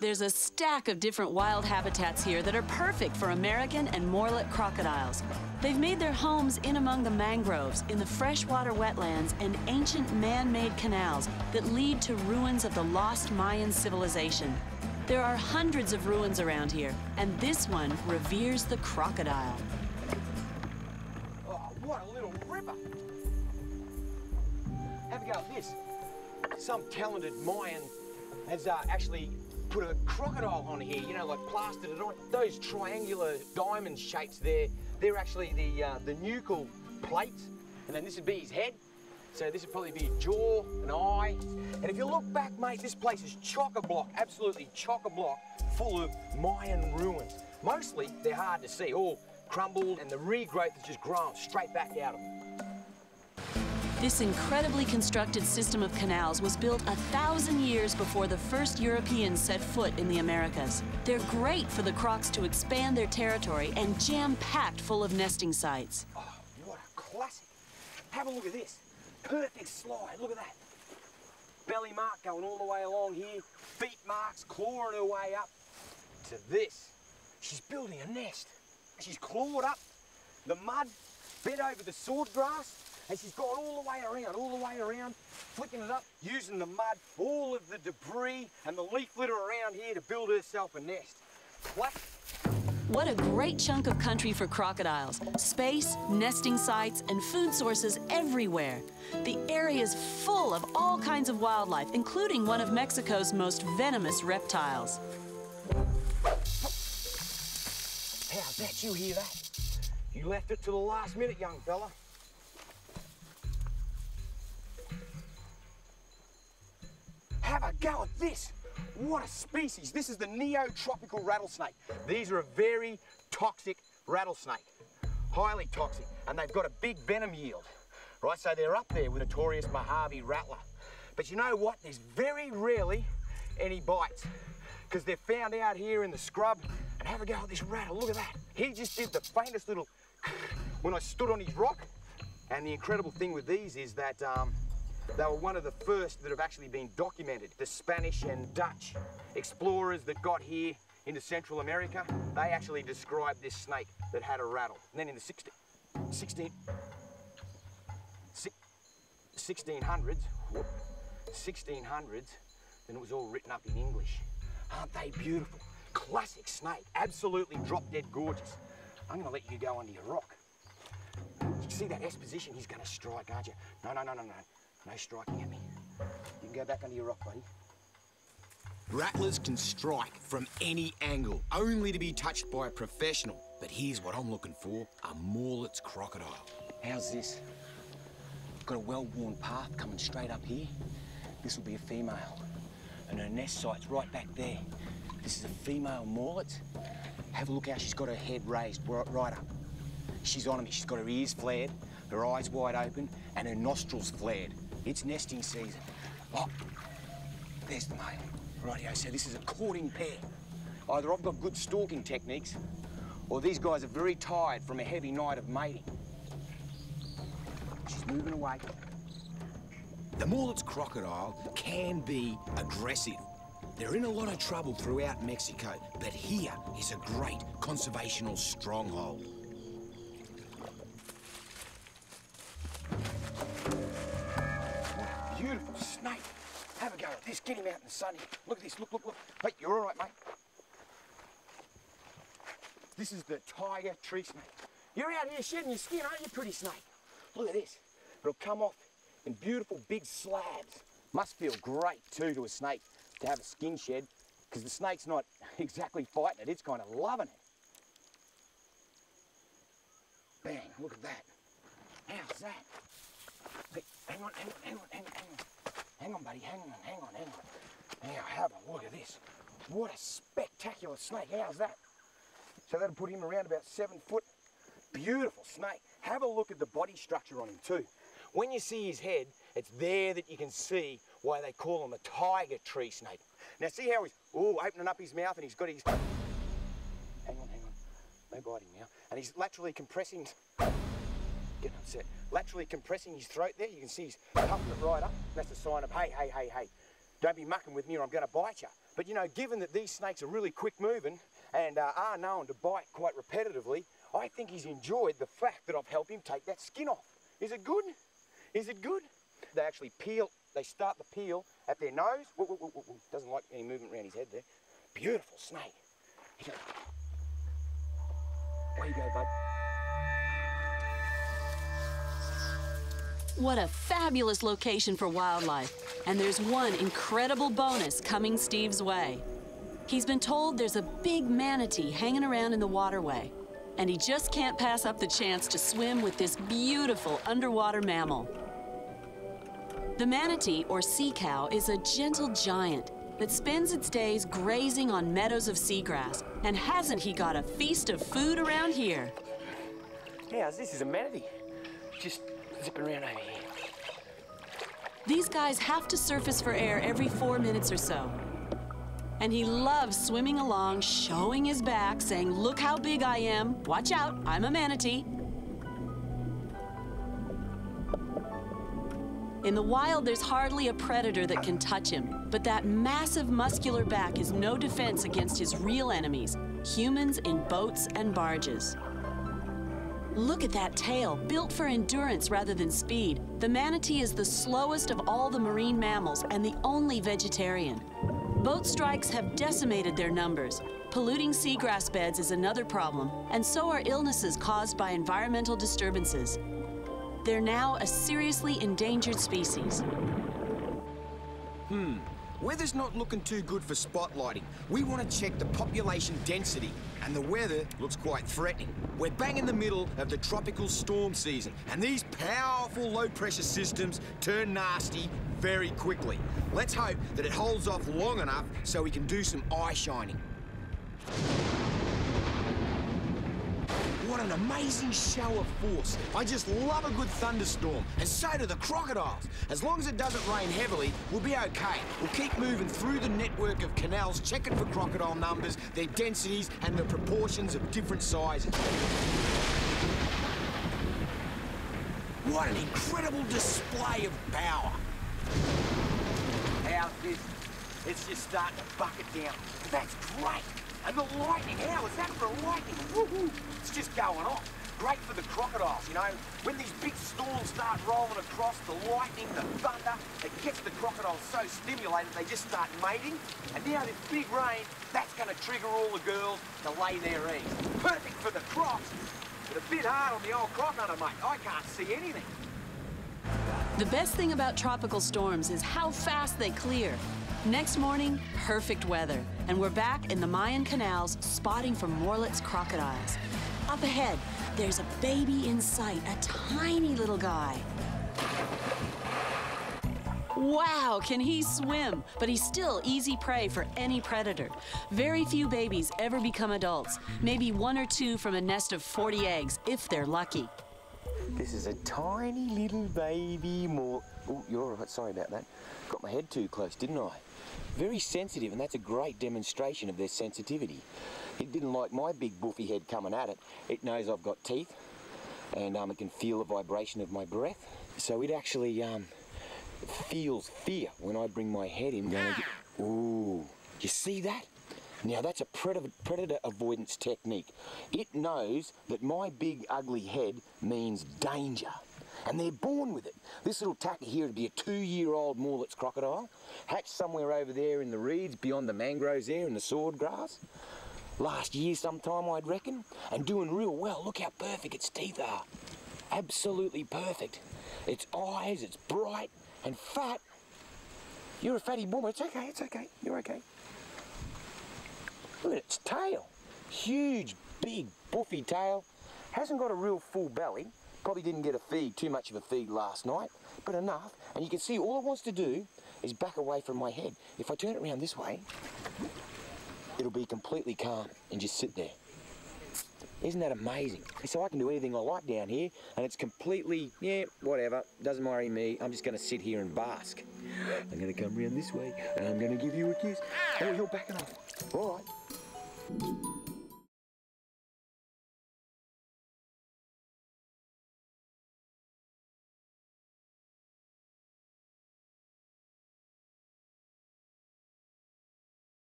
There's a stack of different wild habitats here that are perfect for American and Morlet crocodiles. They've made their homes in among the mangroves, in the freshwater wetlands, and ancient man-made canals that lead to ruins of the lost Mayan civilization. There are hundreds of ruins around here, and this one reveres the crocodile. Oh, what a little ripper! Have a go at this. Some talented Mayan has actually put a crocodile on here, you know, like plastered it on. Those triangular diamond shapes there, they're actually the nuchal plates, and then this would be his head. So this would probably be a jaw, an eye. And if you look back, mate, this place is chock-a-block, absolutely chock-a-block, full of Mayan ruins. Mostly, they're hard to see, all crumbled, and the regrowth has just grown straight back out of them. This incredibly constructed system of canals was built 1,000 years before the first Europeans set foot in the Americas. They're great for the crocs to expand their territory and jam-packed full of nesting sites. Oh, what a classic. Have a look at this. Perfect slide, look at that. Belly mark going all the way along here, feet marks clawing her way up to this. She's building a nest. She's clawed up the mud, bent over the sword grass, and she's gone all the way around, flicking it up, using the mud, all of the debris and the leaf litter around here to build herself a nest. Classic. What a great chunk of country for crocodiles. Space, nesting sites, and food sources everywhere. The area is full of all kinds of wildlife, including one of Mexico's most venomous reptiles. How's that? You hear that? You left it to the last minute, young fella. Have a go at this. What a species. This is the neotropical rattlesnake. These are a very toxic rattlesnake, highly toxic, and they've got a big venom yield, right? So they're up there with notorious Mojave rattler. But you know what? There's very rarely any bites, because they're found out here in the scrub. And have a go at this rattle. Look at that. He just did the faintest little when I stood on his rock. And the incredible thing with these is that they were one of the first that have actually been documented. The Spanish and Dutch explorers that got here into Central America, they actually described this snake that had a rattle. And then in the 1600s, then it was all written up in English. Aren't they beautiful? Classic snake, absolutely drop-dead gorgeous. I'm gonna let you go under your rock. You see that S position? He's gonna strike, aren't you? No. No striking at me. You can go back under your rock, buddy. Rattlers can strike from any angle, only to be touched by a professional. But here's what I'm looking for, a Morlet's crocodile. How's this? Got a well-worn path coming straight up here. This will be a female. And her nest site's right back there. This is a female Morlet. Have a look how she's got her head raised right up. She's on me. She's got her ears flared, her eyes wide open, and her nostrils flared. It's nesting season. Oh, there's the male. Rightio, so this is a courting pair. Either I've got good stalking techniques, or these guys are very tired from a heavy night of mating. She's moving away. The Morlet's crocodile can be aggressive. They're in a lot of trouble throughout Mexico, but here is a great conservational stronghold. Beautiful snake. Have a go at this. Get him out in the sun here. Look at this. Look. Hey, you're all right, mate. This is the tiger tree snake. You're out here shedding your skin, aren't you, pretty snake? Look at this. It'll come off in beautiful big slabs. Must feel great, too, to a snake to have a skin shed, because the snake's not exactly fighting it. It's kind of loving it. Bang. Look at that. How's that? Hey, hang on. Hang on, buddy, hang on. Now, have a look at this. What a spectacular snake, how's that? So that'll put him around about 7 foot. Beautiful snake. Have a look at the body structure on him too. When you see his head, it's there that you can see why they call him a tiger tree snake. Now see how he's opening up his mouth and he's got his... Hang on. No biting now. And he's laterally compressing... Getting upset. Laterally compressing his throat there. You can see he's puffing it right up. That's a sign of, hey. Don't be mucking with me or I'm going to bite you. But you know, given that these snakes are really quick moving and are known to bite quite repetitively, I think he's enjoyed the fact that I've helped him take that skin off. Is it good? Is it good? They actually peel, they start the peel at their nose. Whoa, whoa, whoa, whoa. Doesn't like any movement around his head there. Beautiful snake. There you go, bud. What a fabulous location for wildlife. And there's one incredible bonus coming Steve's way. He's been told there's a big manatee hanging around in the waterway, and he just can't pass up the chance to swim with this beautiful underwater mammal. The manatee, or sea cow, is a gentle giant that spends its days grazing on meadows of seagrass. And hasn't he got a feast of food around here? Yeah, this is a manatee. Just zipping around over here. These guys have to surface for air every 4 minutes or so. And he loves swimming along, showing his back, saying, "Look how big I am. Watch out, I'm a manatee." In the wild, there's hardly a predator that can touch him, but that massive muscular back is no defense against his real enemies, humans in boats and barges. Look at that tail, built for endurance rather than speed. The manatee is the slowest of all the marine mammals and the only vegetarian. Boat strikes have decimated their numbers. Polluting seagrass beds is another problem, and so are illnesses caused by environmental disturbances. They're now a seriously endangered species. Weather's not looking too good for spotlighting. We want to check the population density, and the weather looks quite threatening. We're bang in the middle of the tropical storm season, and these powerful low-pressure systems turn nasty very quickly. Let's hope that it holds off long enough so we can do some eye shining. What an amazing show of force. I just love a good thunderstorm, and so do the crocodiles. As long as it doesn't rain heavily, we'll be okay. We'll keep moving through the network of canals, checking for crocodile numbers, their densities, and the proportions of different sizes. What an incredible display of power. How's this? It's just starting to bucket down. That's great. And the lightning, how is that for a lightning? Woohoo! It's just going off. Great for the crocodiles, you know. When these big storms start rolling across, the lightning, the thunder, it gets the crocodiles so stimulated they just start mating. And now this big rain, that's going to trigger all the girls to lay their eggs. Perfect for the crocs, but a bit hard on the old croc hunter, mate. I can't see anything. The best thing about tropical storms is how fast they clear. Next morning, perfect weather, and we're back in the Mayan canals spotting for Morlett's crocodiles. Up ahead, there's a baby in sight, a tiny little guy. Wow, can he swim? But he's still easy prey for any predator. Very few babies ever become adults, maybe 1 or 2 from a nest of 40 eggs, if they're lucky. This is a tiny little baby more. Oh, you're all right. Sorry about that. Got my head too close, didn't I? Very sensitive, and that's a great demonstration of their sensitivity. It didn't like my big buffy head coming at it. It knows I've got teeth, and it can feel the vibration of my breath. So it actually feels fear when I bring my head in. Ooh, you see that? Now that's a predator avoidance technique. It knows that my big ugly head means danger. And they're born with it. This little tacker here would be a 2-year-old Morlett's crocodile, hatched somewhere over there in the reeds beyond the mangroves there in the swordgrass. Last year sometime, I'd reckon, and doing real well. Look how perfect its teeth are. Absolutely perfect. Its eyes, it's bright and fat. You're a fatty boomer. It's okay, it's okay. You're okay. Look at its tail. Huge, big, buffy tail. Hasn't got a real full belly. Probably didn't get too much of a feed last night, but enough. And you can see all it wants to do is back away from my head. If I turn it around this way, it'll be completely calm and just sit there. Isn't that amazing? So I can do anything I like down here, and it's completely, yeah, whatever, doesn't worry me. I'm just going to sit here and bask. I'm going to come around this way, and I'm going to give you a kiss. Oh, you're backing off. All right.